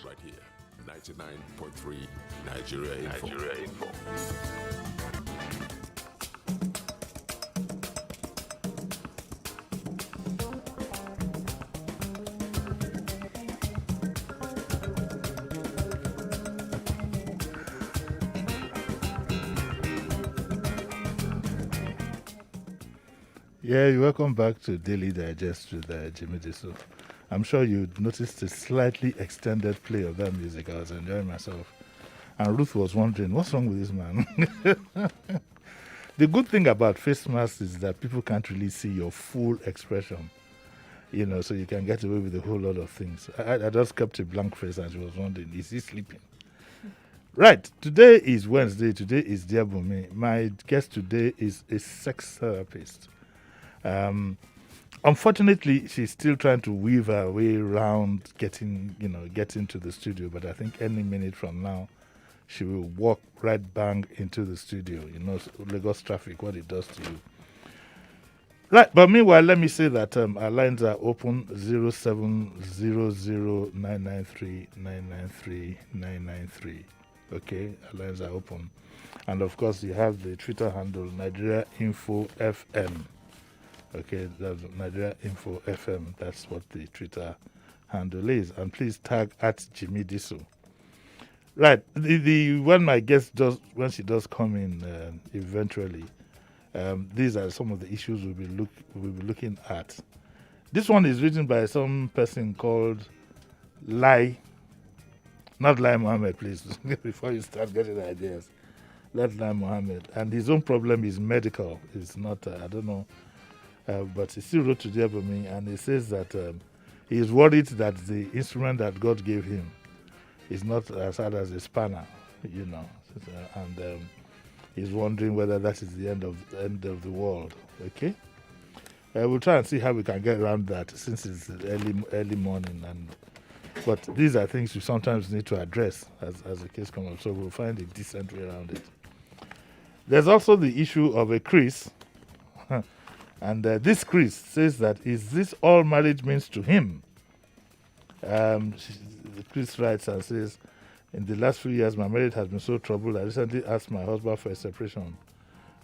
Right here, 99.3 Nigeria Info. Yeah, you're welcome back to Daily Digest with Jimi Disu. I'm sure you noticed a slightly extended play of that music. I was enjoying myself. And Ruth was wondering, what's wrong with this man? The good thing about face masks is that people can't really see your full expression, so you can get away with a whole lot of things. I just kept a blank face and she was wondering, is he sleeping? Right, today is Wednesday. Today is Dear Bunmi. My guest today is a sex therapist. Unfortunately, she's still trying to weave her way around getting to the studio. But I think any minute from now, she will walk right bang into the studio. Lagos traffic, what it does to you. Right, but meanwhile, let me say that our lines are open 0700-993-993-993. Okay, our lines are open. And of course, you have the Twitter handle Nigeria Info FM. Okay, that's Nigeria Info FM. That's what the Twitter handle is. And please tag at Jimi Disu. Right, the when my guest does, when she does come in eventually, these are some of the issues we'll be looking at. This one is written by some person called not Lai Mohammed, please, before you start getting ideas. Not Lai Mohammed. And his own problem is medical. It's not, I don't know, but he still wrote to Bunmi, and he says that he is worried that the instrument that God gave him is not as hard as a spanner, and he's wondering whether that is the end of the world. Okay, we'll try and see how we can get around that since it's early morning, but these are things you sometimes need to address as the case comes up. So we'll find a decent way around it. There's also the issue of a Chris. And this Chris says that, is this all marriage means to him? Chris writes and says, in the last few years, my marriage has been so troubled. I recently asked my husband for a separation,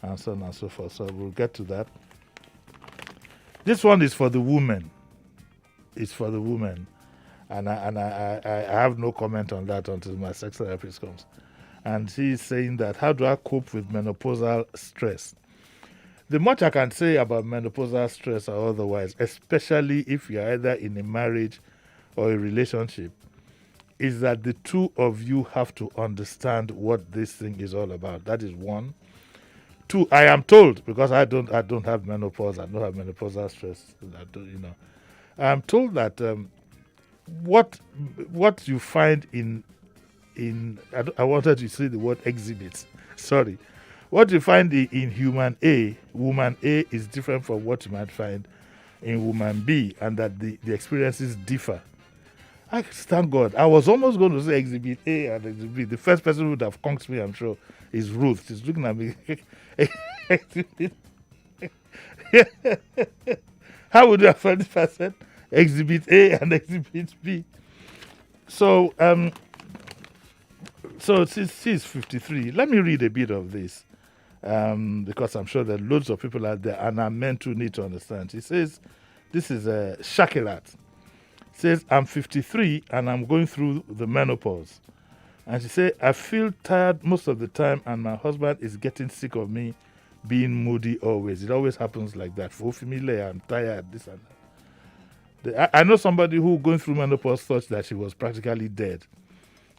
and so on and so forth. So we'll get to that. This one is for the woman. It's for the woman. And I have no comment on that until my sex therapist comes. And she's saying that, how do I cope with menopausal stress? The much I can say about menopausal stress or otherwise, especially if you're either in a marriage or a relationship, is that the two of you have to understand what this thing is all about. That is one. Two, I am told, because I don't have menopause, I don't have menopausal stress. I am told that what you find in I wanted to say the word exhibits. Sorry. What you find in woman A is different from what you might find in woman B, and that the experiences differ. I thank God. I was almost going to say exhibit A and exhibit B. The first person who would have conked me, I'm sure, is Ruth. She's looking at me. How would you have felt if I said exhibit A and exhibit B? So she's 53. Let me read a bit of this. Because I'm sure that loads of people out there and are meant to need to understand. She says, this is a Shakirat. Says, I'm 53 and I'm going through the menopause. And she said, I feel tired most of the time and my husband is getting sick of me being moody always. It always happens like that. For familiar, I'm tired, this and that. I know somebody who going through menopause thought that she was practically dead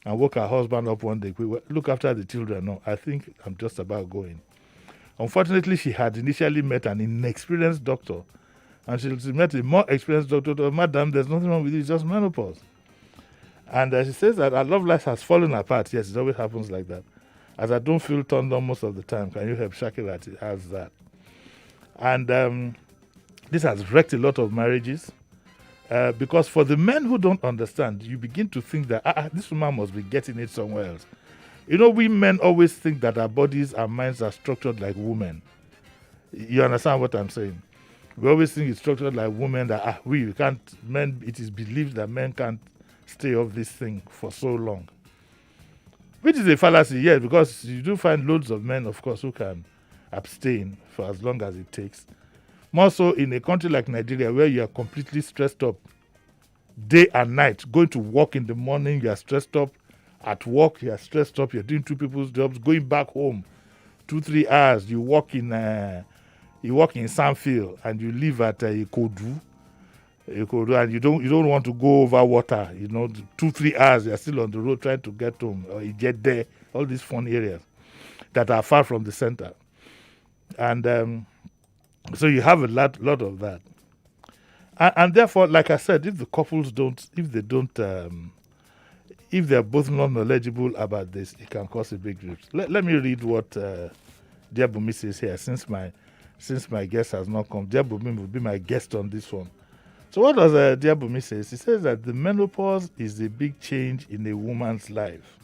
and woke her husband up one day. Look after the children. No, I think I'm just about going. Unfortunately, she had initially met an inexperienced doctor, and she met a more experienced doctor. Told her, Madam, there's nothing wrong with you, it's just menopause. And she says that her love life has fallen apart. Yes, it always happens like that. As I don't feel turned on most of the time, can you help Shakira? It has that. And this has wrecked a lot of marriages. Because for the men who don't understand, you begin to think that this woman must be getting it somewhere else. We men always think that our bodies and minds are structured like women. You understand what I'm saying? We always think it's structured like women, that we can't, men, it is believed that men can't stay off this thing for so long. Which is a fallacy, yes, because you do find loads of men, of course, who can abstain for as long as it takes. More so in a country like Nigeria, where you are completely stressed up day and night. Going to work in the morning, you are stressed up. At work, you are stressed up. You're doing two people's jobs. Going back home, 2-3 hours. You work in Sanfield and you live at Ikodu, and you don't want to go over water. 2-3 hours. You're still on the road trying to get home, or you get there. All these fun areas that are far from the center, and so you have a lot of that. And therefore, like I said, if the couples if they're both not knowledgeable about this, it can cause a big rift. Let me read what dear Bunmi says here, since my guest has not come. Dear Bunmi will be my guest on this one. So what does dear Bunmi say? He says that the menopause is a big change in a woman's life.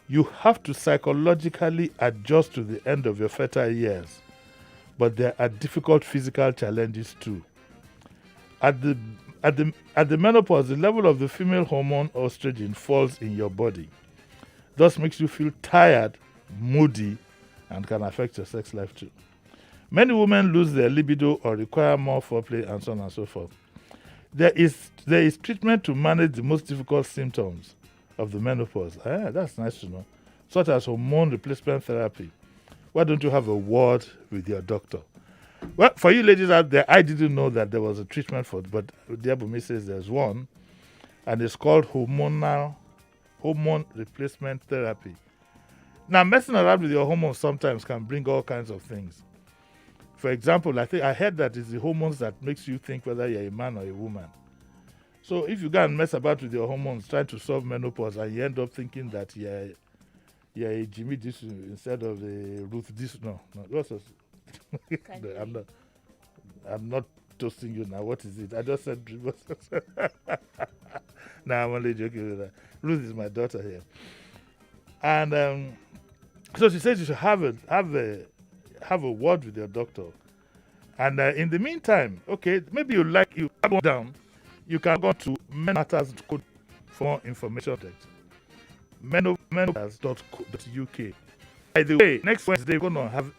You have to psychologically adjust to the end of your fertile years, but there are difficult physical challenges too. At the menopause, the level of the female hormone estrogen falls in your body. Thus makes you feel tired, moody, and can affect your sex life too. Many women lose their libido or require more foreplay and so on and so forth. There is treatment to manage the most difficult symptoms of the menopause. That's nice to know. Such as hormone replacement therapy. Why don't you have a word with your doctor? Well, for you ladies out there, I didn't know that there was a treatment for it, but dear Bunmi says there's one, and it's called hormone replacement therapy. Now, messing around with your hormones sometimes can bring all kinds of things. For example, I heard that it's the hormones that makes you think whether you're a man or a woman. So if you go and mess about with your hormones trying to solve menopause, and you end up thinking that you're a Jimi Disu instead of a Ruth Disu, no, what's this? No, I'm not toasting you now. What is it? I just said. Nah, I'm only joking with that. Ruth is my daughter here, and so she says you should have a word with your doctor. And in the meantime, okay, maybe you go down. You can go to menopause.co for more information. menopause.co.uk. By the way, next Wednesday we're going to have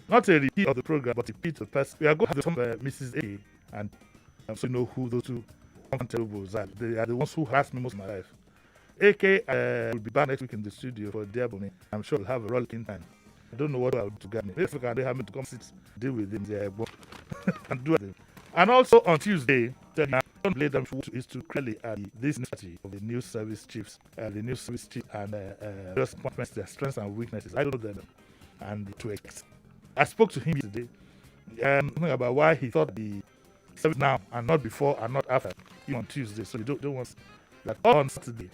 not a repeat of the program, but a repeat of the person. We are going to have Mrs. A, and so you know who those two uncounterables are. They are the ones who harassed me most of my life. AK will be back next week in the studio for dear Bunmi. I'm sure we'll have a rollicking time. I don't know what I'll do to get me. If they have me to come sit, deal with him there, and do it. And also on Tuesday, is to clearly this strategy of the new service chiefs, and just appointments, their strengths and weaknesses. I don't know them, and I spoke to him today, talking about why he thought the service now and not before and not after on Tuesday. So you don't want that on Saturday.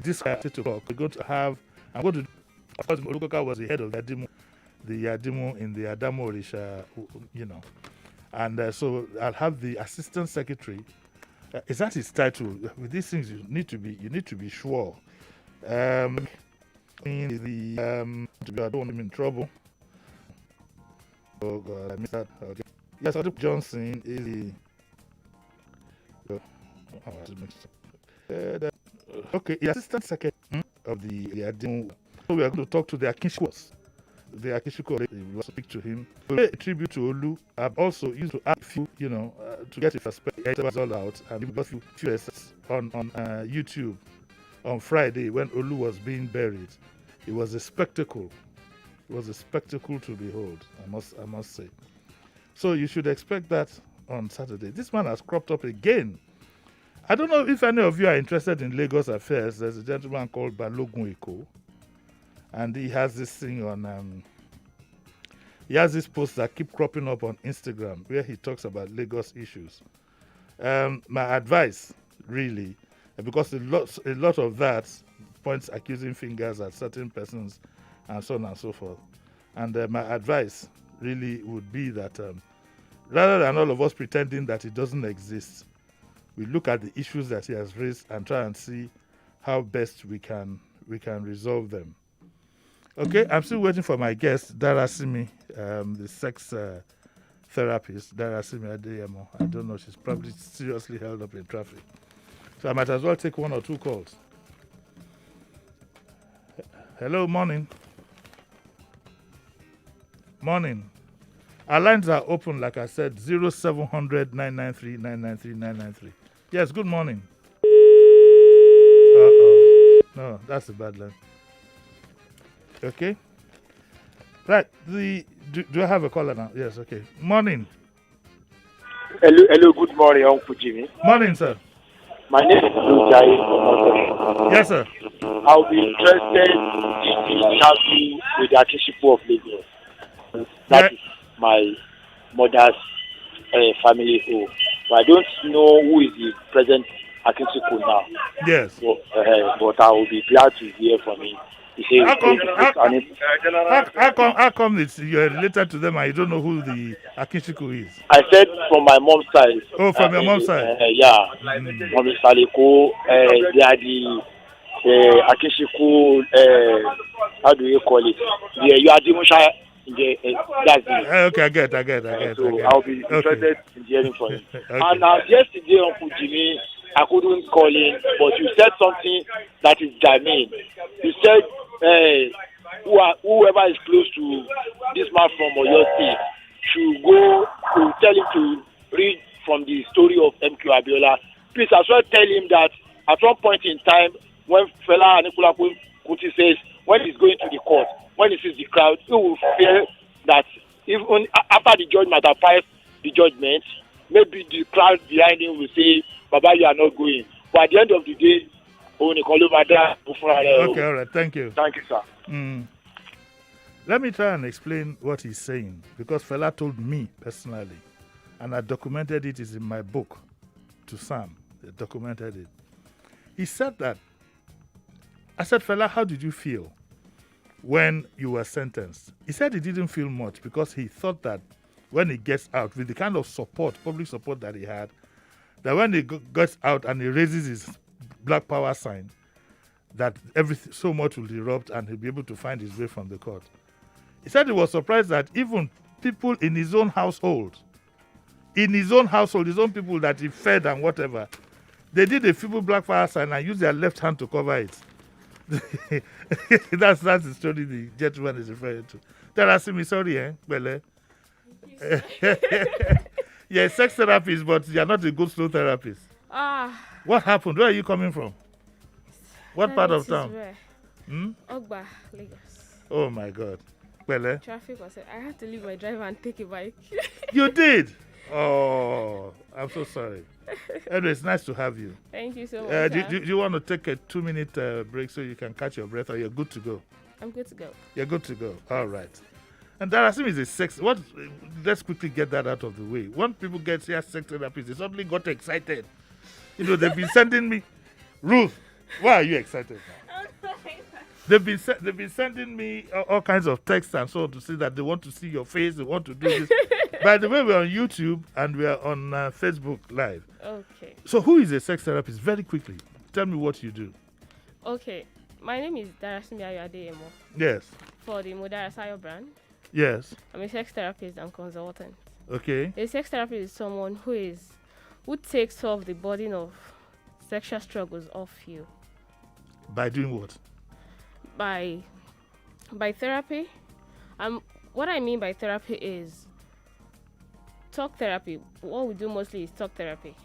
This 8 o'clock we're going to have. I'm going to. Of course, Olukoka was the head of the Adimo in the Adamo Orisha, and so I'll have the assistant secretary. Is that his title? With these things, you need to be sure. I don't want him in trouble. Oh God, I missed that. Okay. Yes, I think Johnson is the. Okay, the assistant secretary of the Adimo. So we are going to talk to the Akishikos. The Akishiko will speak to him. We'll pay a tribute to Olu. I've also used to ask you, to get a perspective. It was all out, and we got a few on YouTube on Friday when Olu was being buried. It was a spectacle. It was a spectacle to behold. I must say. So you should expect that on Saturday. This man has cropped up again. I don't know if any of you are interested in Lagos affairs. There's a gentleman called Balogun Eko. And he has this thing on, he has this post that keep cropping up on Instagram where he talks about Lagos issues. My advice, really, because a lot of that points accusing fingers at certain persons and so on and so forth. And my advice really would be that rather than all of us pretending that it doesn't exist, we look at the issues that he has raised and try and see how best we can resolve them. Okay, I'm still waiting for my guest, Darasimi, the sex therapist, Darasimi Adeyemo. I don't know, she's probably seriously held up in traffic. So I might as well take one or two calls. Hello, morning. Morning. Our lines are open, like I said, 0700 993 993 993. Yes, good morning. Uh-oh. No, that's a bad line. Okay. Right. Do I have a caller now? Yes, okay. Morning. Hello, good morning, Uncle Jimmy. Morning, sir. My name is Lujai. Yes, sir. I'll be interested in the interview with the Akishipo of Lagos. That is my mother's family home. But I don't know who is the present Akishipo now. Yes. But I will be glad to hear from him. How come you're related to them and you don't know who the Akishiku is? I said from my mom's side. Oh, from your mom's side? Yeah. From Mr. Leko, they are the Akishiku, how do you call it? You are the Musha. That's it. Okay, I get. So I'll be interested in hearing from him. Okay. And yesterday, Uncle Jimmy, I couldn't call in, but you said something that is germane. You said whoever is close to this man from Oyo State should go to tell him to read from the story of MQ Abiola. Please as well tell him that at one point in time, when Fela Anikula Kuti says, when he's going to the court, when he sees the crowd, he will fear that even after the judge might have passed the judgment, maybe the crowd behind him will say, Baba, you are not going. But at the end of the day, okay, all right. Thank you. Thank you, sir. Let me try and explain what he's saying, because Fela told me personally, and I documented it. Is in my book to Sam. I documented it. He said that. I said, Fela, how did you feel when you were sentenced? He said he didn't feel much because he thought that when he gets out, with the kind of support, public support that he had, that when he gets out and he raises his Black Power sign, that everything so much will erupt and he'll be able to find his way from the court. He said he was surprised that even people in his own household, his own people that he fed and whatever, they did a feeble Black Power sign and used their left hand to cover it. that's the story the gentleman is referring to. Tell us, sorry, Bele. Yeah, sex therapist, but you're not a good slow therapist. What happened? Where are you coming from? What part of town? Ogba, Lagos. Oh my God. Bele. Traffic was. I had to leave my driver and take a bike. You did? Oh, I'm so sorry. Anyway, it's nice to have you. Thank you so much. Do you want to take a 2-minute break so you can catch your breath, or you're good to go? I'm good to go. You're good to go. All right. And Darasim is a sex. Let's quickly get that out of the way. When people get here sex therapists, they suddenly got excited. You know, they've been sending me, Ruth. Why are you excited now? They've been sending me all kinds of texts and so on to say that they want to see your face, they want to do this. By the way, we're on YouTube and we're on Facebook Live. Okay. So who is a sex therapist? Very quickly, tell me what you do. Okay. My name is Darasimi Ayodemo. Yes. For the Modarasayo brand. Yes. I'm a sex therapist and consultant. Okay. A sex therapist is someone who takes off the burden of sexual struggles off you. By doing what? By therapy. What I mean by therapy is talk therapy. What we do mostly is talk therapy.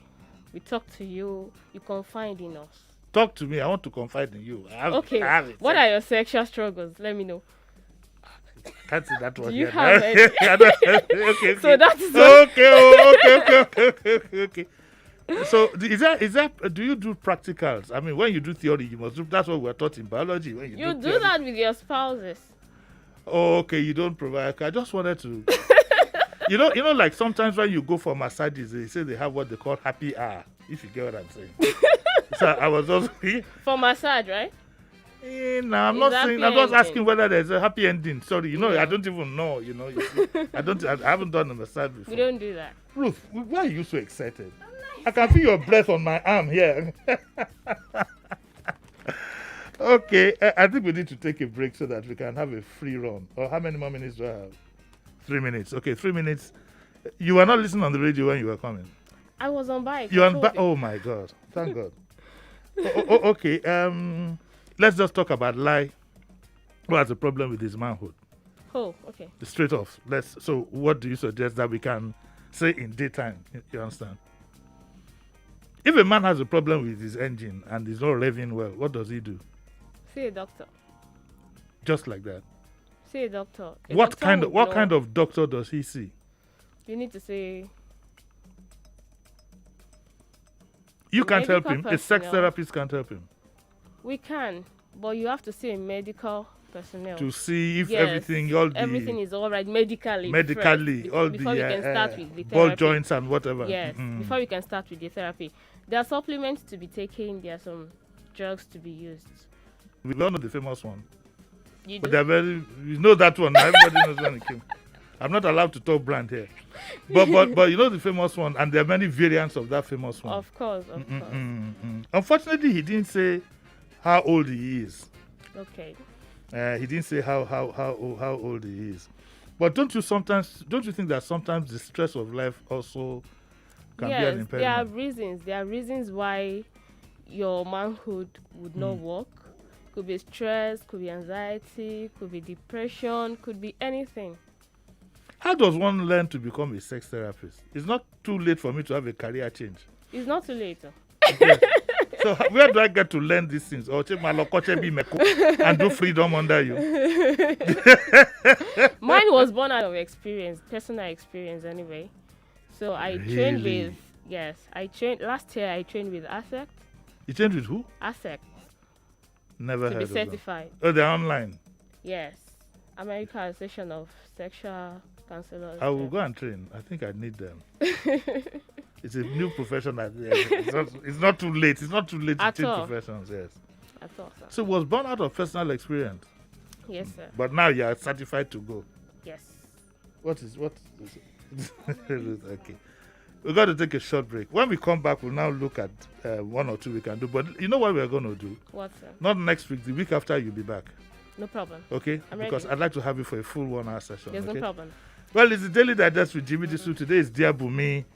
We talk to you, you confide in us. Talk to me. I want to confide in you. Okay. What are your sexual struggles? Let me know. Can't see that one. Do you have it? Okay. So that is okay. So is that? Do you do practicals? I mean, when you do theory, you must do. That's what we're taught in biology. When you do that with your spouses. Oh, okay. You don't provide. I just wanted to. you know, like sometimes when you go for massages, they say they have what they call happy hour. If you get what I'm saying. So I was also for massage, right? No, I'm not saying. I'm just asking whether there's a happy ending. Sorry, I don't even know. You see, I haven't done a massage before. We don't do that. Ruth, why are you so excited? I can feel your breath on my arm here. Okay, I think we need to take a break so that we can have a free run. Or how many more minutes do I have? 3 minutes. Okay, 3 minutes. You were not listening on the radio when you were coming. I was on bike. You on bike? Oh my God! Thank God. Okay. Let's just talk about lie. Who has a problem with his manhood? Oh, okay. Straight off. So, what do you suggest that we can say in daytime? You understand? If a man has a problem with his engine and is not revving well, what does he do? See a doctor. Just like that. See a doctor. What kind of doctor does he see? You need to say. You can't help him. Medical A sex personnel. therapist can't help him. We can, but you have to see a medical personnel To see if Yes, everything is all right medically. medically, first, all before the we can start with the ball therapy. joints and whatever. Yes, Mm-mm. before we can start with the therapy. There are supplements to be taken. There are some drugs to be used. We all know the famous one. You But do? they're you know that one. Everybody knows when it came. I'm not allowed to talk brand here. But you know the famous one, and there are many variants of that famous one. Of course, of course. Unfortunately, he didn't say how old he is. Okay. He didn't say how old he is. But don't you think that sometimes the stress of life also can be an Yes, impediment? there are reasons. There are reasons why your manhood would not work. Could be stress, could be anxiety, could be depression, could be anything. How does one learn to become a sex therapist? It's not too late for me to have a career change. It's not too late. Yes. So where do I get to learn these things? Or check my lokoche be meko and do freedom under you? Mine was born out of experience, personal experience anyway. So I trained Really? with, last year I trained with ASEC. You trained with who? ASEC Never to heard be of them. certified. Oh, they're online. Yes. American Association of Sexual Counselors. I will go and train. I think I need them. It's a new profession. It's not too late. It's not too late to At change all. professions, yes. I thought so. So it was born out of personal experience. Yes, sir. But now you are certified to go. Yes. What is it? Okay. We've got to take a short break. When we come back, we'll now look at one or two we can do. But you know what we're going to do? What, sir? Not next week, the week after you'll be back. No problem. Okay? I'm Because ready. I'd like to have you for a full 1 hour session. There's okay? no problem. Well, it's the Daily Digest with Jimi Disu. Today is Dear Bunmi.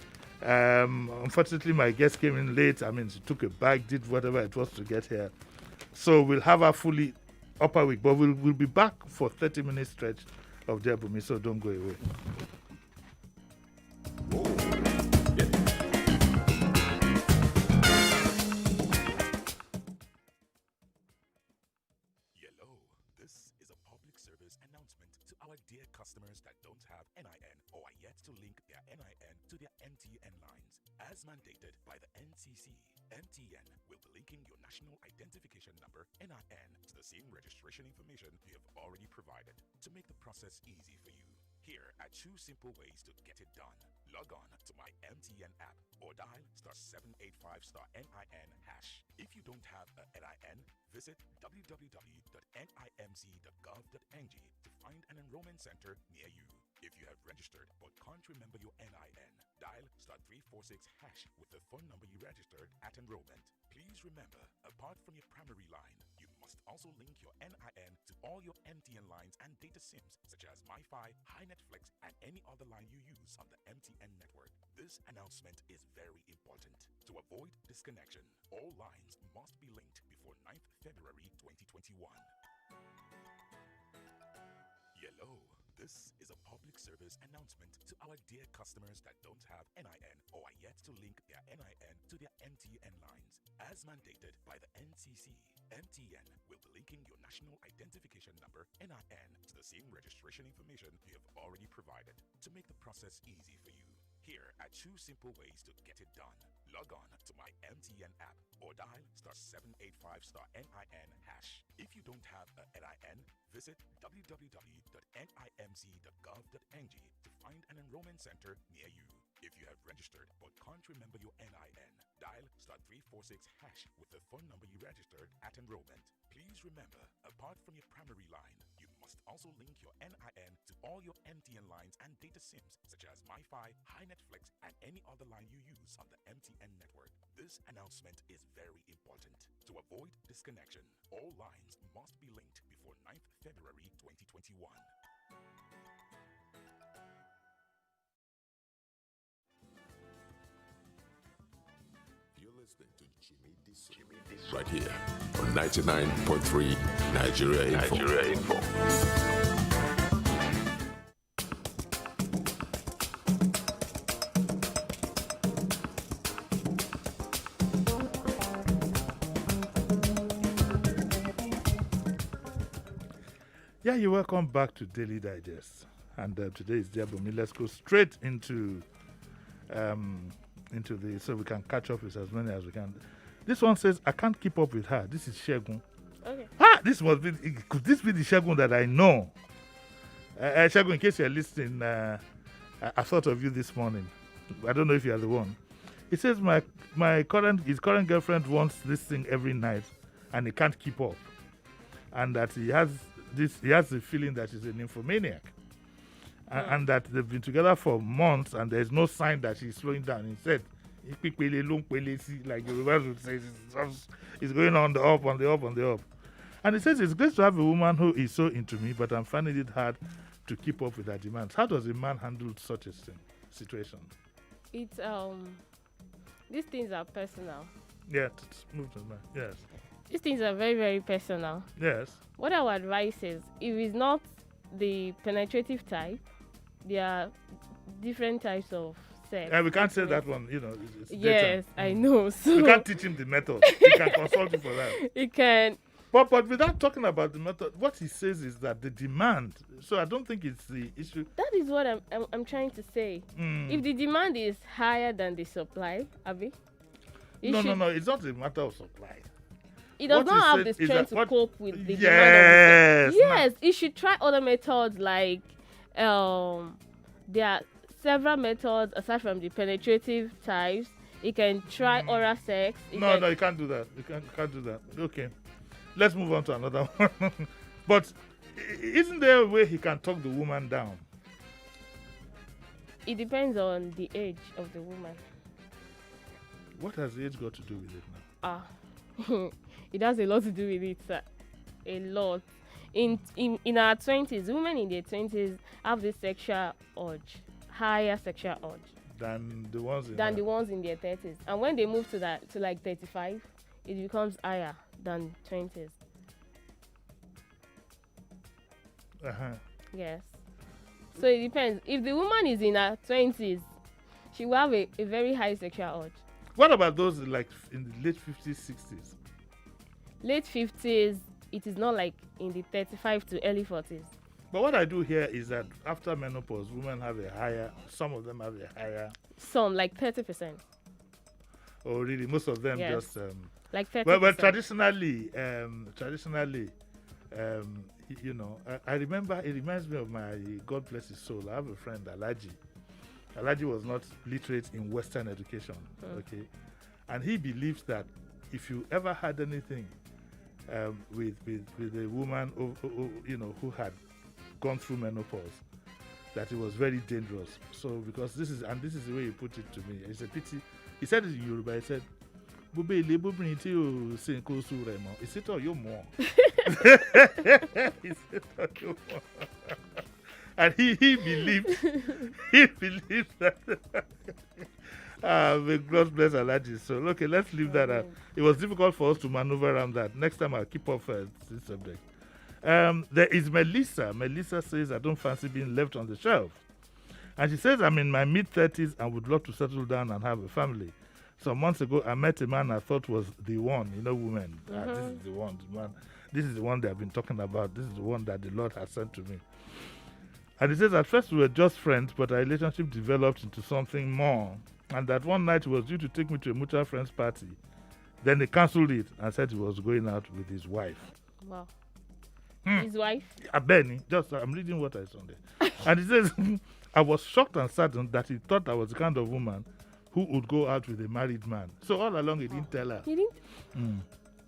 Unfortunately, my guest came in late. I mean, she took a bag, did whatever it was to get here. So we'll have her fully upper week. But we'll be back for 30-minute stretch of Dear Bunmi, so don't go away. Yellow, this is a public service announcement to our dear customers that don't have NIN or are yet to link their NIN to their MTN lines. As mandated by the NCC, MTN will be linking your National Identification Number NIN to the same registration information you have already provided. To make the process easy for you, here are 2 simple ways to get it done. Log on to my MTN app or dial *785*NIN#. If you don't have a NIN, visit www.nimc.gov.ng to find an enrollment center near you. If you have registered but can't remember your NIN, dial *346# with the phone number you registered at enrollment. Please remember, apart from your primary line, you must also link your NIN to all your MTN lines and data SIMs such as MiFi, HiNetflix, and any other line you use on the MTN network. This announcement is very important. To avoid disconnection, all lines must be linked before 9th February 2021. Yellow, this is a public service announcement to our dear customers that don't have NIN or are yet to link their NIN to their MTN lines. As mandated by the NCC, MTN will be linking your National Identification Number NIN to the same registration information you have already provided. To make the process easy for you, here are 2 simple ways to get it done. Log on to my MTN app or dial *785*NIN#. If you don't have a NIN, visit www.nimc.gov.ng to find an enrollment center near you. If you have registered but can't remember your NIN, dial *346# with the phone number you registered at enrollment. Please remember, apart from your primary line, you must also link your NIN to all your MTN lines and data SIMs such as MiFi, HiNetflix, and any other line you use on the MTN network. This announcement is very important. To avoid disconnection, all lines must be linked before 9th February 2021. You're listening Right here on 99.3 Nigeria Info. Yeah, you're welcome back to Daily Digest. And today is Bunmi. Let's go straight into the, so we can catch up with as many as we can. This one says, I can't keep up with her. This is Shegun. Okay. Could this be the Shegun that I know? Shegun, in case you're listening, I thought of you this morning. I don't know if you're the one. He says, his current girlfriend wants this thing every night and he can't keep up. And that he has the feeling that she's a nymphomaniac. And that they've been together for months and there's no sign that she's slowing down. He said, like Yoruba would say, it's going on the up, on the up, on the up. And he says, it's great to have a woman who is so into me, but I'm finding it hard to keep up with her demands. How does a man handle such a situation? It's these things are personal. Yeah, move to the man. Yes. These things are very, very personal. Yes. What I would advise is, if it's not the penetrative type, there are different types of sex. Yeah, we can't say that one, it's yes, data. I know. So we can't teach him the method. He can consult you for that. He can. But without talking about the method, what he says is that the demand. So I don't think it's the issue. That is what I'm trying to say. If the demand is higher than the supply, Abi. No. It's not a matter of supply. It does not have the strength to cope with the demand of the sex. Yes, it should try other methods like there are several methods aside from the penetrative types. It can try oral sex. No, you can't do that. You can't do that. Okay. Let's move on to another one. But isn't there a way he can talk the woman down? It depends on the age of the woman. What has the age got to do with it now? It has a lot to do with it, sir. A lot. In our 20s, women in their 20s have this sexual urge, higher sexual urge than the ones in their 30s. And when they move to like 35, it becomes higher than 20s. Yes. So it depends. If the woman is in her 20s, she will have a very high sexual urge. What about those like in the late 50s, 60s? Late 50s, it is not like in the 35 to early 40s. But what I do here is that after menopause, women have some of them have a higher. Some, like 30%. Oh, really? Most of them just. Like 30%. Well, traditionally, I remember, it reminds me of my, God bless his soul, I have a friend, Alaji. Alaji was not literate in Western education, okay? And he believes that if you ever had anything with a woman who had gone through menopause, that it was very dangerous. So because this is the way he put it to me. It's a pity. He said it in Yoruba. He said, is it all you more? And he believed that may God bless Alaji. So okay, let's leave that out. It was difficult for us to maneuver around that. Next time I'll keep off this subject. There is Melissa. Melissa says, I don't fancy being left on the shelf. And she says, I'm in my mid-30s and would love to settle down and have a family. Some months ago, I met a man I thought was the one. Women. This is the one. Man. This is the one they have been talking about. This is the one that the Lord has sent to me. And he says, at first we were just friends, but our relationship developed into something more. And that one night he was due to take me to a mutual friend's party. Then he cancelled it and said he was going out with his wife. Wow. His wife? Benny. I'm reading what I saw there. And he says, I was shocked and saddened that he thought I was the kind of woman who would go out with a married man. So all along he didn't tell her. He didn't?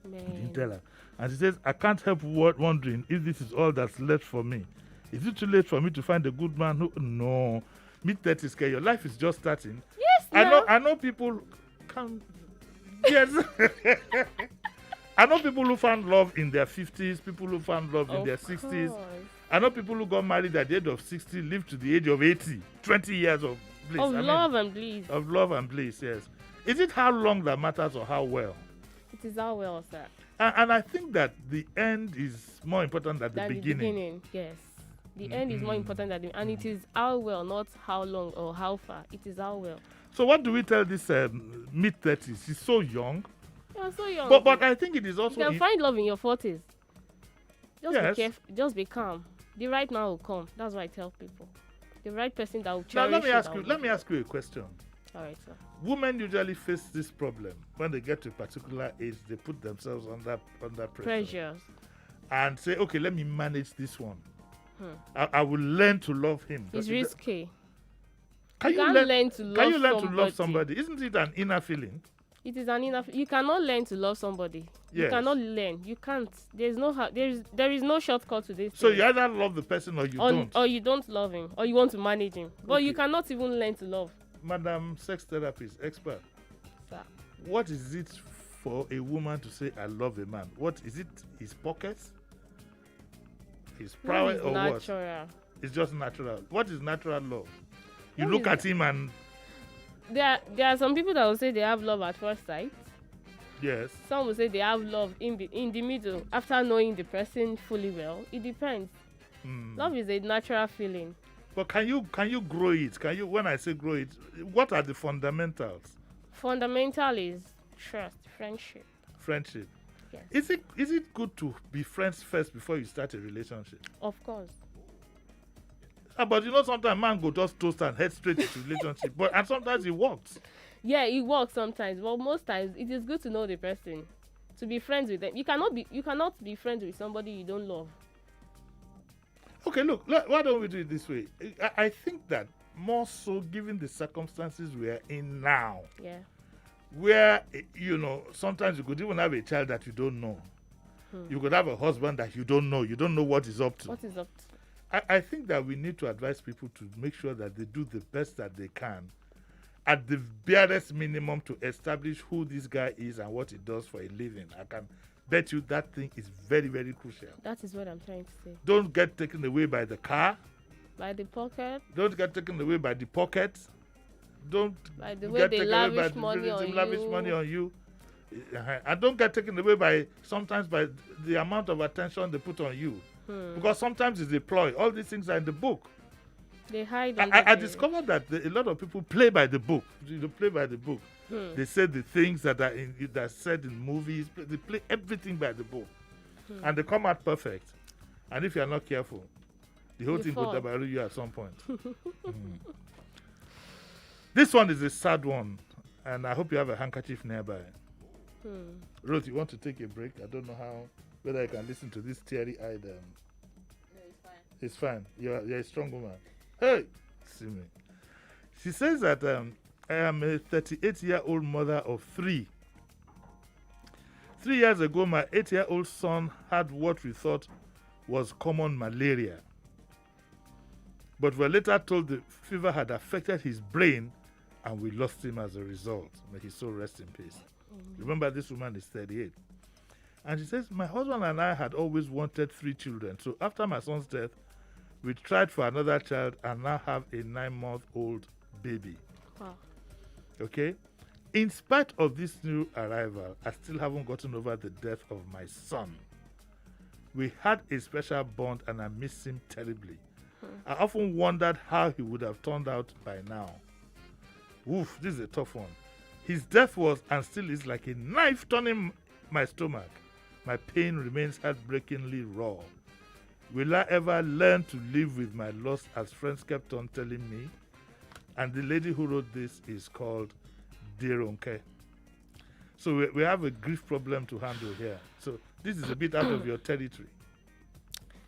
He didn't tell her. And he says, I can't help wondering if this is all that's left for me. Is it too late for me to find a good man who... No. Mid-30s, your life is just starting. Yes, I know people can... Yes. I know people who found love in their 50s, people who found love in their 60s. I know people who got married at the age of 60, lived to the age of 80. 20 years of bliss. Love and bliss. Of love and bliss, yes. Is it how long that matters or how well? It is how well, sir. And I think that the end is more important than the beginning. Yes. The end is more important than and it is how well, not how long or how far. It is how well. So what do we tell this mid-30s? He's so young. You're so young. But I think it is also... You can find love in your 40s. Just Yes. be careful. Just be calm. The right man will come. That's what I tell people. The right person that will Now cherish let me you, ask that you. will Let love me ask you a question. All right, sir. Women usually face this problem when they get to a particular age. They put themselves under pressure and say, "Okay, let me manage this one. I will learn to love him." It's risky. Can You you can't learn learn to love Can you learn to somebody. love somebody? Isn't it an inner feeling? It is an enough. You cannot learn to love somebody. You Yes. cannot learn. You can't. There is no shortcut to this. So thing. you either love the person or you don't. Or you don't love him, or you want to manage him. But you Okay. cannot even learn to love. Madam sex therapist, expert. Sir. What is it for a woman to say I love a man? What is it? His pockets? His Love prowess is or what? natural. It's just natural. What is natural love? You Love look is at him and There are some people that will say they have love at first sight. yes. Some will say they have love in the middle after knowing the person fully well. It depends. Love is a natural feeling. But can you grow it? Can you, when I say grow it, what are the fundamentals? Fundamental is trust, friendship. Friendship. Yes. Is it good to be friends first before you start a relationship? Of course. But you know sometimes man go just toast and head straight into relationship. And sometimes it works. Yeah, it works sometimes, but most times it is good to know the person, to be friends with them. You cannot be friends with somebody you don't love. Okay, look, why don't we do it this way? I think that more so given the circumstances we are in now, Yeah. where, sometimes you could even have a child that you don't know. You could have a husband that you don't know. You don't know what he's up to. What is up to? I think that we need to advise people to make sure that they do the best that they can at the barest minimum to establish who this guy is and what he does for a living. I can bet you that thing is very, very crucial. That is what I'm trying to say. Don't get taken away by the car. By the pocket. Don't get taken away by the pocket. Don't By the way get they taken away by lavish the money on lavish you. money on you. And don't get taken away by the amount of attention they put on you. Because sometimes it's a ploy. All these things are in the book. They hide. I discovered that a lot of people play by the book. They play by the book. They say the things that are said in movies. They play everything by the book, and they come out perfect. And if you are not careful, the whole thing will double you at some point. This one is a sad one, and I hope you have a handkerchief nearby. Rose, you want to take a break? I don't know whether I can listen to this teary-eyed. No, it's fine. It's fine. You're a strong woman. Hey, see me. She says that I am a 38-year-old mother of 3. 3 years ago, my 8-year-old son had what we thought was common malaria. But we were later told the fever had affected his brain and we lost him as a result. May his soul rest in peace. Remember, this woman is 38. And she says, my husband and I had always wanted 3 children. So after my son's death, we tried for another child and now have a 9-month-old baby. Wow. Okay? In spite of this new arrival, I still haven't gotten over the death of my son. We had a special bond and I miss him terribly. I often wondered how he would have turned out by now. Oof, this is a tough one. His death was and still is like a knife turning my stomach. My pain remains heartbreakingly raw. Will I ever learn to live with my loss, as friends kept on telling me? And the lady who wrote this is called Deronke. So we have a grief problem to handle here. So this is a bit out of your territory.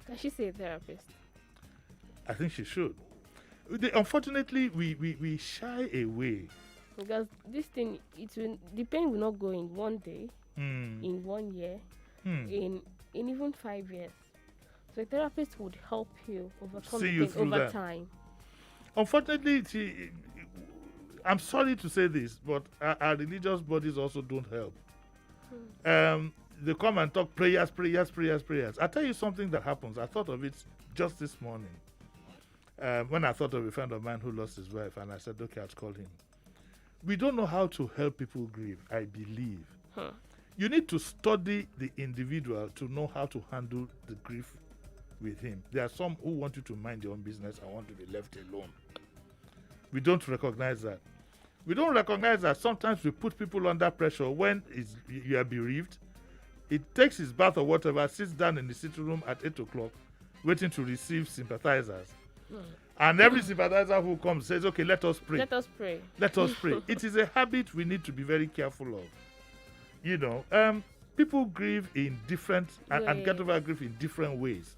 Can she see a therapist? I think she should. Unfortunately, we shy away. Because this thing, the pain will not go in one day, in 1 year, in even 5 years. So a therapist would help you overcome the pain over time. Unfortunately, I'm sorry to say this, but our religious bodies also don't help. They come and talk prayers. I tell you something that happens. I thought of it just this morning. When I thought of a friend of mine who lost his wife, and I said, okay, I'll call him. we don't know how to help people grieve, I believe. Huh. You need to study the individual to know how to handle the grief with him. There are some who want you to mind your own business and want to be left alone. We don't recognize that. We don't recognize that sometimes we put people under pressure when you are bereaved. It takes his bath or whatever, sits down in the sitting room at 8 o'clock, waiting to receive sympathizers. And every sympathizer who comes says, okay, let us pray. Let us pray. Let us pray. It is a habit we need to be very careful of. You know, people grieve in different, and get over grief in different ways.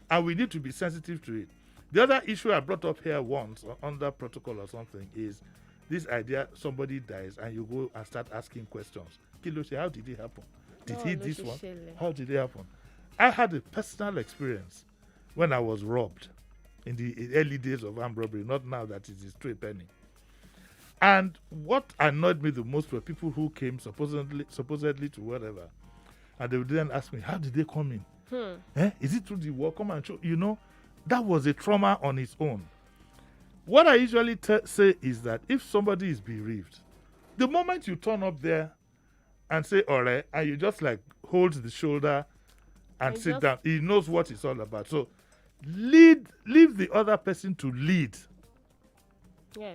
And we need to be sensitive to it. The other issue I brought up here once, under protocol or something, is this idea somebody dies and you go and start asking questions. Kiloshi, how did it happen? Did he this one? How did it happen? I had a personal experience when I was robbed in the early days of armed robbery, not now that it is straight penny. And what annoyed me the most were people who came supposedly to whatever, and they would then ask me, how did they come in? Is it through the wall? Come and show. You know, that was a trauma on its own. What I usually say is that if somebody is bereaved, the moment you turn up there and say, all right, and you just like hold the shoulder and sit down, he knows what it's all about. So leave the other person to lead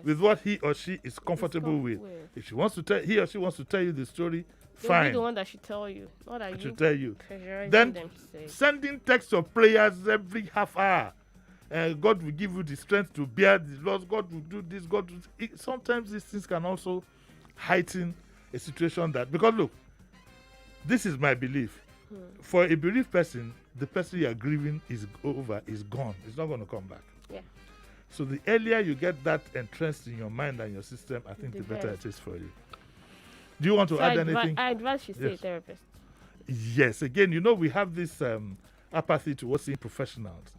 with what he or she is comfortable with. If she wants to tell, he or she wants to tell you the story, fine. Be the one that should tell you. Not that you should tell you. Then them sending texts of prayers every half hour. God will give you the strength to bear the loss. God will do this. God will. Sometimes these things can also heighten a situation that, because look, this is my belief. For a bereaved person, the person you are grieving is gone. It's not going to come back. Yeah. So the earlier you get that entrenched in your mind and your system, I think the better it is for you. Do you want to add anything? I advise you see a therapist. Yes. Again, you know, we have this apathy towards seeing professionals.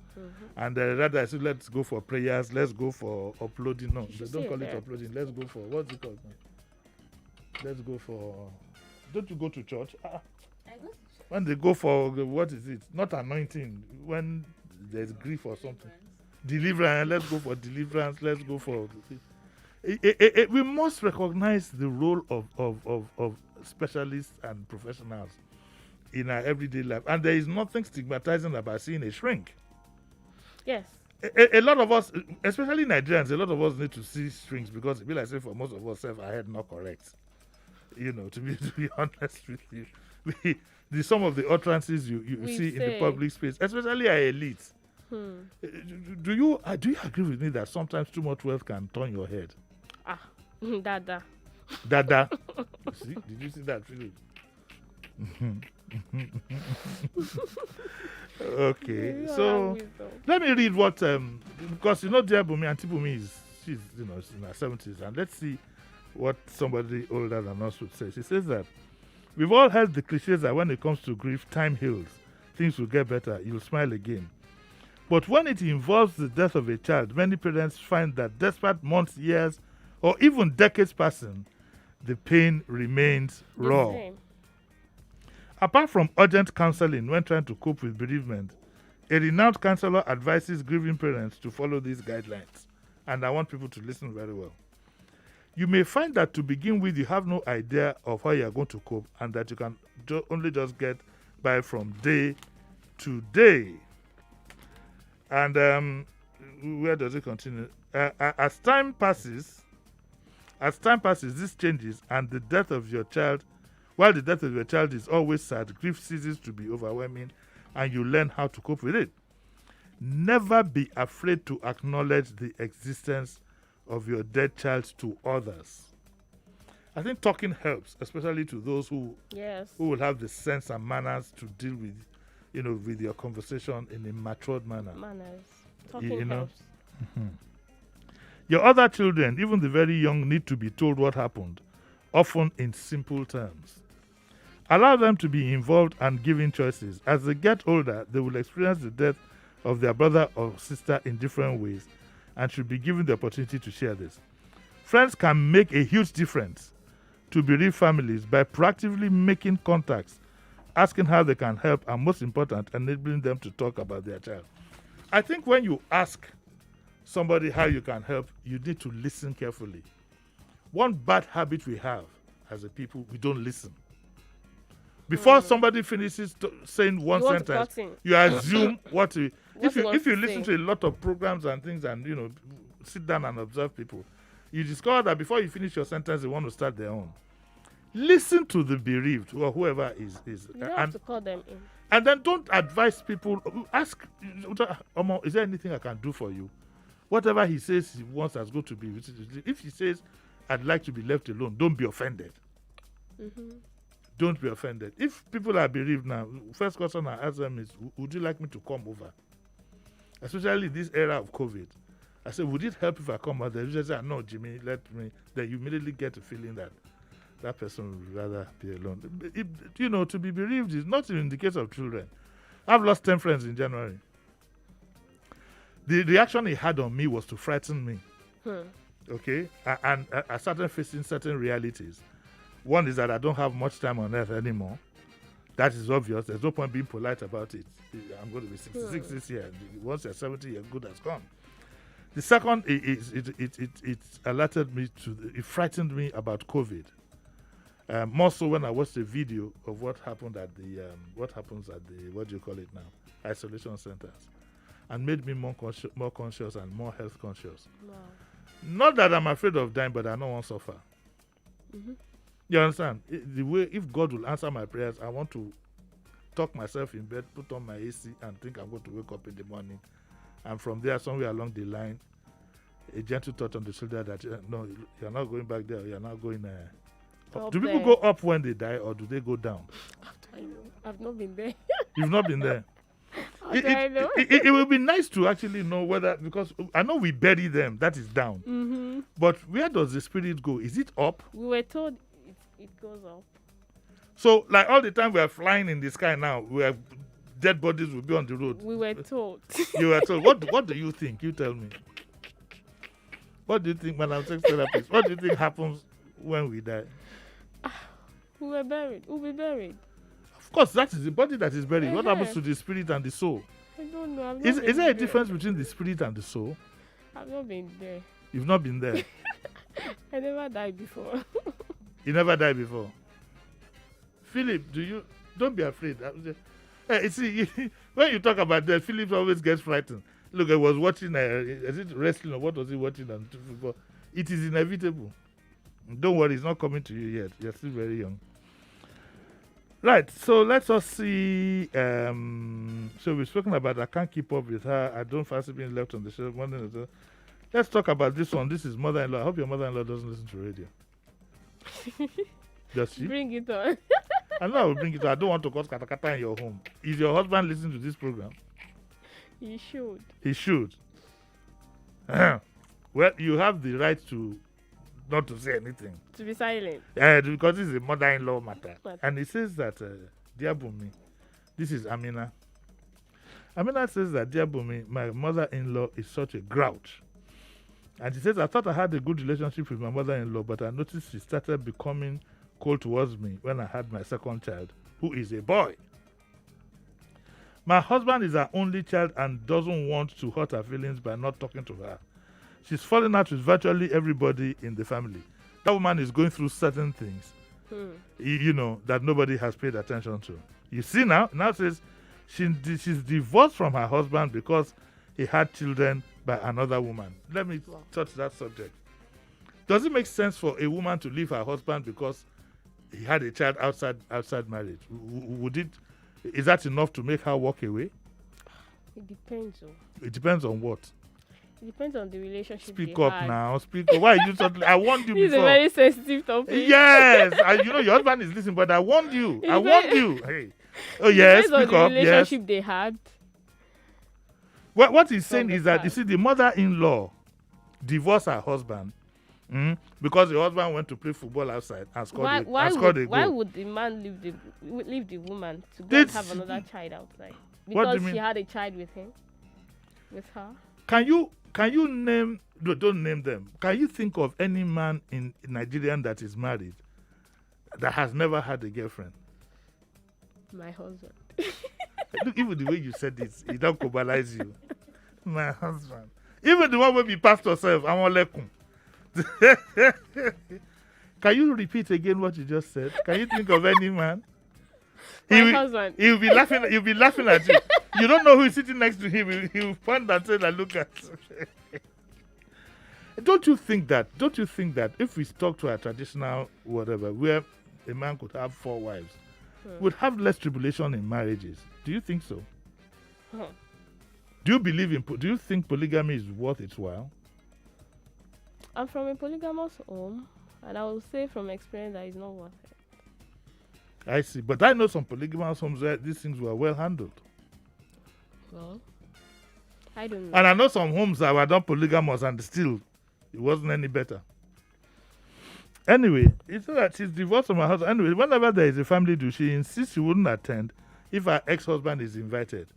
And rather I said, let's go for prayers, let's go for uploading. No, they don't call it uploading. Let's go for, what's it called? Let's go for, don't you go to church? I go to church. When they go for, what is it? Not anointing, when there's grief or something. Deliverance. Let's go for deliverance. Let's go for... we must recognize the role of specialists and professionals in our everyday life. And there is nothing stigmatizing about seeing a shrink. Yes. A lot of us, especially Nigerians, a lot of us need to see shrinks because it be like say for most of us, our head not correct. You know, to be honest with you, some of the utterances you see in the public space, especially our elites. Do you agree with me that sometimes too much wealth can turn your head? Dada. Dada. See? Did you see that, Philip? Okay, so let me read what because you know dear Bunmi, Auntie Bunmi she's in her 70s, and let's see what somebody older than us would say. She says that we've all heard the cliches that when it comes to grief, time heals, things will get better, you'll smile again. But when it involves the death of a child, many parents find that despite months, years, or even decades passing, the pain remains raw. Apart from urgent counseling when trying to cope with bereavement, a renowned counselor advises grieving parents to follow these guidelines. And I want people to listen very well. You may find that to begin with, you have no idea of how you are going to cope and that you can only just get by from day to day. And where does it continue? As time passes, this changes, and the death of your child, while the death of your child is always sad, grief ceases to be overwhelming, and you learn how to cope with it. Never be afraid to acknowledge the existence of your dead child to others. I think talking helps, especially to those who will have the sense and manners to deal with, with your conversation in a matured manner. Talking helps. Your other children, even the very young, need to be told what happened, often in simple terms. Allow them to be involved and given choices. As they get older, they will experience the death of their brother or sister in different ways and should be given the opportunity to share this. Friends can make a huge difference to bereaved families by proactively making contacts, asking how they can help, and most important, enabling them to talk about their child. I think when you ask somebody how you can help, you need to listen carefully. One bad habit we have as a people, we don't listen. Before somebody finishes saying one You want to sentence, cut in. you assume what you. What he If you wants to listen say. to a lot of programs and things, and sit down and observe people, you discover that before you finish your sentence, they want to start their own. Listen to the bereaved or whoever is, You don't have to call them in. and then don't advise people. Ask, Omo, is there anything I can do for you? Whatever he says he wants as good to be. If he says, I'd like to be left alone, don't be offended. Don't be offended. If people are bereaved now, first question I ask them is, would you like me to come over? Especially this era of COVID. I said, would it help if I come over? They just say, no, Jimmy, let me. Then you immediately get a feeling that person would rather be alone. To be bereaved is not in the case of children. I've lost 10 friends in January. The reaction he had on me was to frighten me. Okay? And I started facing certain realities. One is that I don't have much time on earth anymore. That is obvious. There's no point being polite about it. I'm going to be 66 this year. Once you're 70, your good has gone. The second is it alerted me it frightened me about COVID. More so when I watched a video of what happens at the what do you call it now, isolation centers, and made me more conscious and more health conscious. Wow. Not that I'm afraid of dying, but I don't want to suffer. You understand? The way, if God will answer my prayers, I want to tuck myself in bed, put on my AC, and think I'm going to wake up in the morning. And from there, somewhere along the line, a gentle touch on the shoulder that, no, you're not going back there, you're not going up. Do people go up when they die, or do they go down? I know. I've not been there. You've not been there. I know. It will be nice to actually know whether, because I know we bury them, that is down. But where does the spirit go? Is it up? We were told it goes up. So, like all the time we are flying in the sky now, dead bodies will be on the road. We were told. You were told. What do you think? You tell me. What do you think, when I'm sex therapist? What do you think happens when we die? We were buried. We'll be buried. Of course, that is the body that is buried. What happens to the spirit and the soul? I don't know. Is there a difference between the spirit and the soul? I've not been there. You've not been there. I never died before. You never died before. Philip, don't be afraid. Hey, see, when you talk about that, Philip always gets frightened. Look, I was watching, is it wrestling or what was he watching on football? It is inevitable. Don't worry, it's not coming to you yet. You're still very young. Right, so let us see. So we've spoken about I can't keep up with her. I don't fancy being left on the shelf. Let's talk about this one. This is mother-in-law. I hope your mother-in-law doesn't listen to radio. Does she? Bring it on. I know I will bring it on. I don't want to cause katakata in your home. Is your husband listening to this program? He should. He should. Well, you have the right to not to say anything. To be silent. Because it's a mother-in-law matter. What? And he says that, dear Bunmi, this is Amina. Amina says that, dear Bunmi, my mother-in-law is such a grouch. And she says, I thought I had a good relationship with my mother-in-law, but I noticed she started becoming cold towards me when I had my second child, who is a boy. My husband is her only child and doesn't want to hurt her feelings by not talking to her. She's falling out with virtually everybody in the family. That woman is going through certain things, that nobody has paid attention to. You see now says she's divorced from her husband because he had children by another woman. Let me touch that subject. Does it make sense for a woman to leave her husband because he had a child outside marriage? Is that enough to make her walk away? It depends. It depends on what? It depends on the relationship. Speak up now. Speak up. Why you suddenly? I warned you This before. is a very sensitive topic. Yes. Your husband is listening, but I warned you. I warned you. Hey. Oh, yes. Speak Speak on up. the relationship they had. What he's saying is that, you see, the mother-in-law divorced her husband because the husband went to play football outside and scored a goal. Why would the man leave the woman to go and have another child outside? Because she had a child with him? With her? Can you name, don't name them, can you think of any man in Nigeria that is married that has never had a girlfriend? My husband. Look, even the way you said this, it don't cobalize you. My husband. Even the one where be pastor self, I want lekum. Can you repeat again what you just said? Can you think of any man? My husband. He'll be laughing. He'll be laughing at you. You don't know who is sitting next to him. He'll point and say, like, "Look at." Don't you think that? Don't you think that if we stuck to a traditional whatever, where a man could have 4 wives, would have less tribulation in marriages? Do you think so? Do you believe in? Do you think polygamy is worth its while? I'm from a polygamous home, and I will say from experience that it's not worth it. I see, but I know some polygamous homes where these things were well handled. Well, I don't know. And I know some homes that were not polygamous and still it wasn't any better. Anyway, it's not that she's divorced from her husband. Anyway, whenever there is a family do, she insists she wouldn't attend if her ex-husband is invited.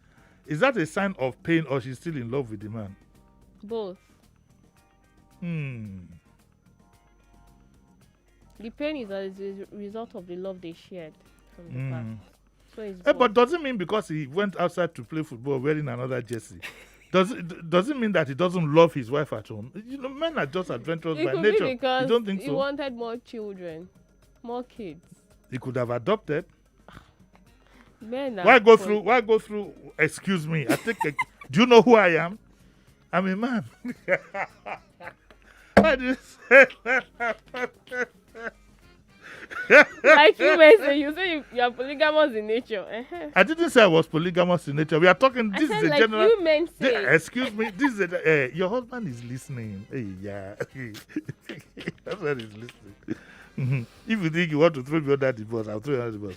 Is that a sign of pain or she's still in love with the man? Both. The pain is as a result of the love they shared from the past. So it's But doesn't mean because he went outside to play football wearing another jersey, does it mean that he doesn't love his wife at home? You know, men are just adventurous by nature. Be because you don't think he so? wanted more children, more kids. He could have adopted. Men are Why go through? Excuse me. Do you know who I am? I'm a man. Why do you say that? Like you mentioned, you say you are polygamous in nature. I didn't say I was polygamous in nature. We are talking. This I is said a like general. you men say. Excuse me. This is your husband is listening. Hey, yeah. That's why he's listening. If you think you want to throw me under the bus, I'll throw you under the bus.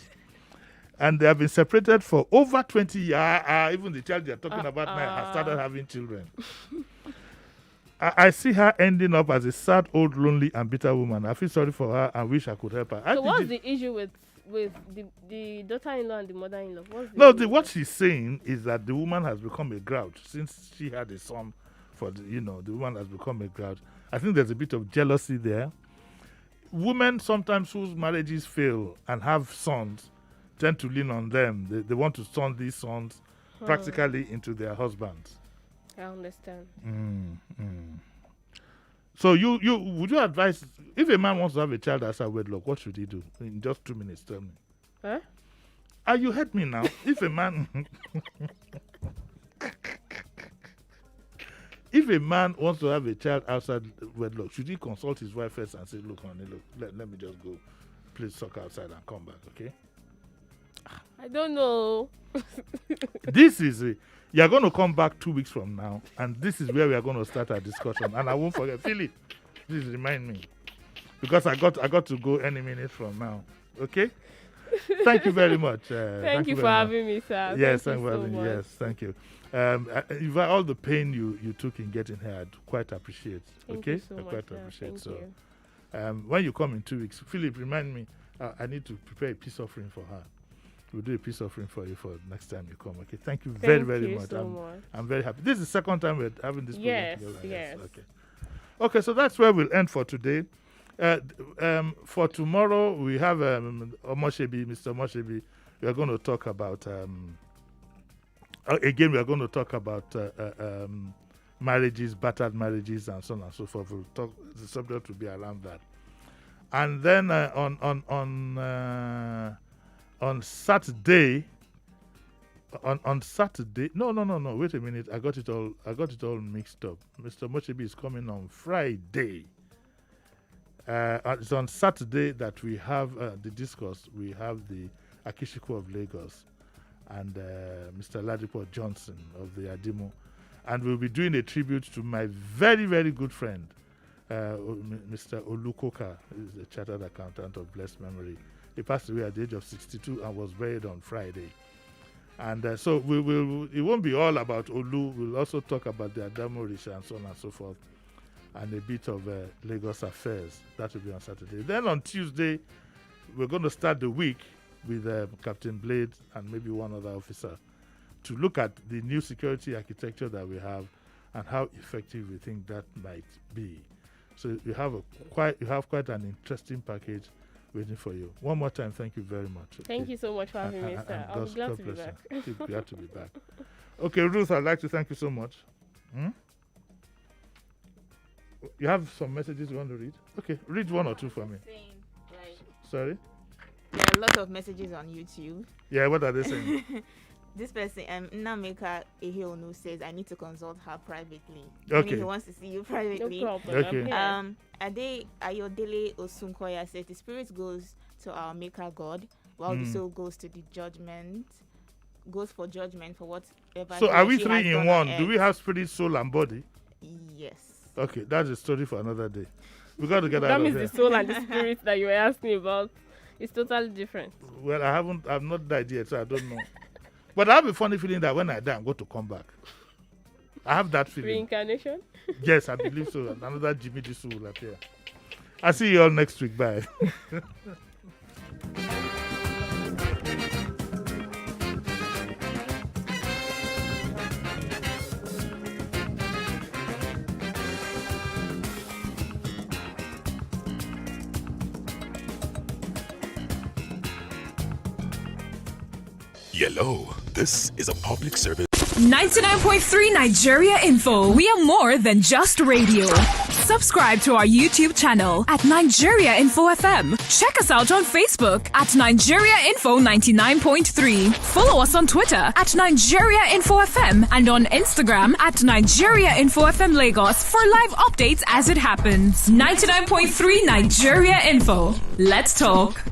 And they have been separated for over 20 years. Even the child they're talking about now has started having children. I see her ending up as a sad, old, lonely, and bitter woman. I feel sorry for her and wish I could help her. So what's the issue with the daughter-in-law and the mother-in-law? What she's saying is that the woman has become a grouch since she had a son. The woman has become a grouch. I think there's a bit of jealousy there. Women sometimes whose marriages fail and have sons tend to lean on them. They want to turn these sons practically into their husbands. I understand. So you would you advise if a man wants to have a child outside wedlock, what should he do? In just 2 minutes, tell me. Huh? You heard me now. If a man wants to have a child outside wedlock, should he consult his wife first and say, "Look, honey, let me just go play soccer outside and come back, okay?" I don't know. This is you're going to come back 2 weeks from now, and this is where we are going to start our discussion. And I won't forget, Philip, please remind me, because I got to go any minute from now. Okay? Thank you very much. Thank you for having me, sir. Yes, thank you so much. Yes, thank you. All the pain you took in getting here, I'd quite appreciate. Thank okay? you so I much, quite sir. appreciate. Thank you. When you come in 2 weeks, Philip, remind me. I need to prepare a peace offering for her. We'll do a peace offering for you for next time you come. Okay. Thank you very, very much. I'm very happy. This is the second time we're having this program together. Yes. Okay. So that's where we'll end for today. For tomorrow we have Mr. Omoshebi. We are going to talk about again. We are going to talk about marriages, battered marriages, and so on and so forth. We'll talk. The subject will be around that. And then on Saturday, on Saturday. No. Wait a minute. I got it all mixed up. Mr. Moshebi is coming on Friday. It's on Saturday that we have the discourse. We have the Akishiko of Lagos and Mr. Ladipo Johnson of the Adimo. And we'll be doing a tribute to my very, very good friend, Mr. Olukoka, who is a chartered accountant of blessed memory. He passed away at the age of 62 and was buried on Friday. And so it won't be all about Olu. We'll also talk about the Adamo Risha and so on and so forth, and a bit of Lagos affairs. That will be on Saturday. Then on Tuesday, we're going to start the week with Captain Blade and maybe one other officer to look at the new security architecture that we have and how effective we think that might be. So you have quite an interesting package waiting for you. One more time, thank you very much. Okay? Thank you so much for having me, sir. I'm glad to be back. Glad to be back. Okay, Ruth, I'd like to thank you so much. You have some messages you want to read? Okay, read one or two for me. Saying, like, Sorry? there are a lot of messages on YouTube. Yeah, what are they saying? This person, Nameka Eheonu, says, I need to consult her privately. Okay. He wants to see you No privately. problem. Okay. I'm here. Ayodele Osunkoya says, the spirit goes to our maker God, while the soul goes to the judgment, goes for judgment for whatever. So he are or we she three has in done one? on Do we earth. have spirit, soul, and body? Yes. Okay, that's a story for another day. We got to get out That of means here. the soul and the spirit that you were asking about is totally different. Well, I've not died yet, so I don't know. But I have a funny feeling that when I die, I'm going to come back. I have that feeling. Reincarnation? Yes, I believe so. Another Jimi Disu will appear. I'll see you all next week. Bye. Yellow, this is a public service. 99.3 Nigeria Info. We are more than just radio. Subscribe to our YouTube channel at Nigeria Info FM. Check us out on Facebook at Nigeria Info 99.3. Follow us on Twitter at Nigeria Info FM and on Instagram at Nigeria Info FM Lagos for live updates as it happens. 99.3 Nigeria Info. Let's talk.